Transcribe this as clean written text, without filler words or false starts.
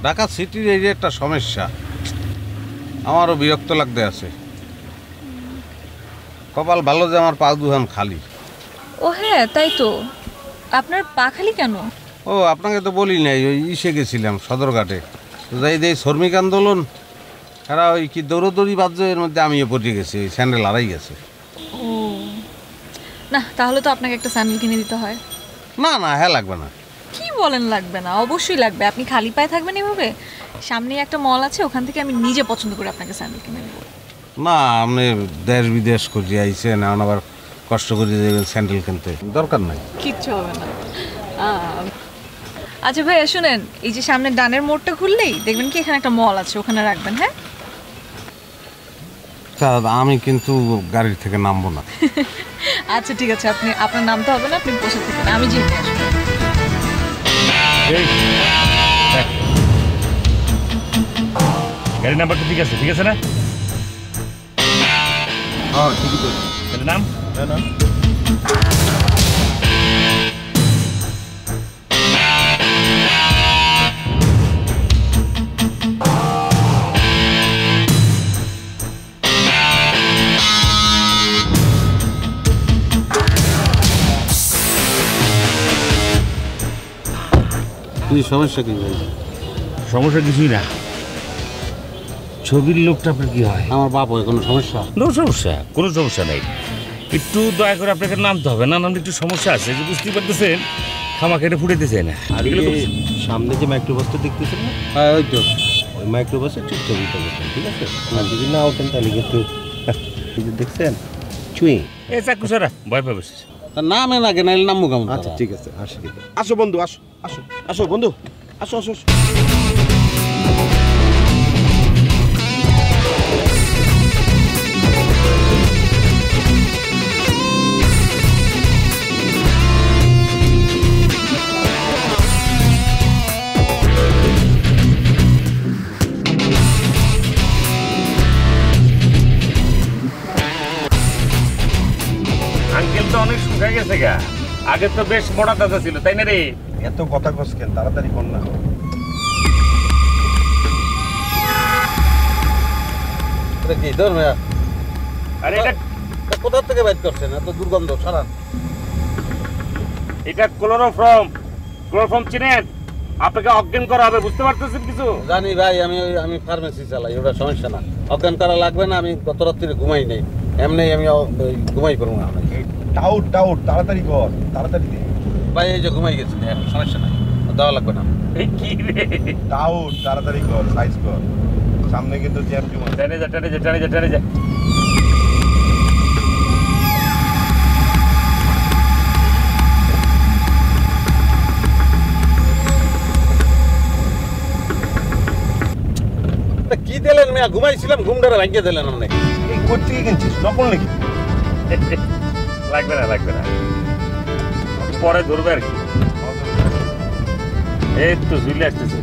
ঢাকা সিটির এই যে একটা সমস্যা, আমারও বিরক্ত লাগতে আছে। কপাল ভালো যে আমার পা দুহান খালি। ও হ্যাঁ, তাই তো। আপনার পা খালি কেন? ও আপনাকে তো বলি নাই, ওই ইসে গেছিলাম সদরঘাটে, তো যাই দেই শ্রমিক আন্দোলন, এরা ওই কি দৌড়দৌড়ি বাজছে, এর মধ্যে আমিও পড়ে গেছি, ওই স্যান্ডেল হারাই গেছে। ও না, তাহলে তো আপনাকে একটা স্যান্ডেল কিনে দিতে হয়। না না, হ্যাঁ লাগবে না। কি বলেন লাগবে না? অবশ্যই লাগবে। আপনি খালি পায়ে থাকবেন এভাবে? সামনেই একটা মল আছে, ওখান থেকে আমি নিজে পছন্দ করে আপনাকে স্যান্ডেল কিনে দেবো। না, আপনি দেশ বিদেশ করে আইছেন, এখন আবার কষ্ট করে যাবেন স্যান্ডেল কিনতে, দরকার নাই। কিচ্ছু হবে না। আচ্ছা ভাইয়া শুনেন, এই যে সামনে ডানের মোড়টা খুললেই দেখবেন কি এখানে একটা মল আছে, ওখানে রাখবেন। হ্যাঁ তা আমি কিন্তু গাড়ি থেকে নামবো না। আচ্ছা ঠিক আছে, আপনি আপনার নামতে হবে না, আপনি বসে থাকেন, আমি যেয়ে নিয়ে আসবো। গাড়ির নাম্বারটা ঠিক আছে, ঠিক আছে না? হ্যাঁ ঠিকই তো। তাহলে নাম না কি সমস্যা কি ভাই? সমস্যা কিছুই না। ছবির লোকটা আপনার কি হয়? আমার বাপ হয়, কোনো সমস্যা? কোনো সমস্যা, কোনো সমস্যা নেই। একটু দয়া করে আপনাকে নামতে হবে, না নামলে একটু সমস্যা আছে, যে বুঝতেই পারতেছেন, খামাকে এটা ফুটাইতে চায় না। আর সামনে যে মাইক্রোবাসটা দেখতেছেন না, হ্যাঁ ওই তো। ওই মাইক্রোবাসে ঠিক ছবিটা বসেন, ঠিক আছে? আর যদি না ওঠেন তাহলে কিন্তু এই যে দেখছেন চুই। এ চাকু সারা ভয় পাবে। তা নামে না কেন, নামবো কেমন? আচ্ছা ঠিক আছে, আসি। আসো বন্ধু, আসো আসো আসো বন্ধু, আসো আসো আসো। আঙ্কেল তো অনেক শুকাই গেছে গা, আগে তো বেশ মোটা তাজা ছিল, তাই না রে? এত কথা কস কেন, তাড়াতাড়ি কর না। এটা কি ধর্মে? আরে এটা কোথা থেকে বাইট করছেন, এত দুর্গন্ধ সারান? এটা ক্লোরোফর্ম চিনেন? আপনাকে অজ্ঞান করা হবে, বুঝতে পারতেছেন কিছু? জানি ভাই, আমি ফার্মেসি চালাই, ওটা সমস্যা না, অজ্ঞান করা লাগবে না। আমি গত রাত্রিরে ঘুমাই নেই, এমনি আমি ঘুমাই পারবো না। টাউট টাউট, তাড়াতাড়ি কর, তাড়াতাড়ি দে ভাই এই যে ঘুমাই গেছি, সমস্যা নাই, দেওয়া লাগবে না। এই কি রে? টাউট, তাড়াতাড়ি কর, সাইজ কর, সামনে কিন্তু জ্যাম জমা। টেনে যা টেনে যা টেনে যা টেনে যা। কি দিলেন মিয়া? ঘুমাইছিলাম, ঘুমটারে ভাঙিয়ে দিলেন আপনি। এই কোথেকে কিনছিস, নকল নাকি? লাগবে না লাগবে না, পরে ধরবে আর কি। এই তো ঝুলে আসতেছে।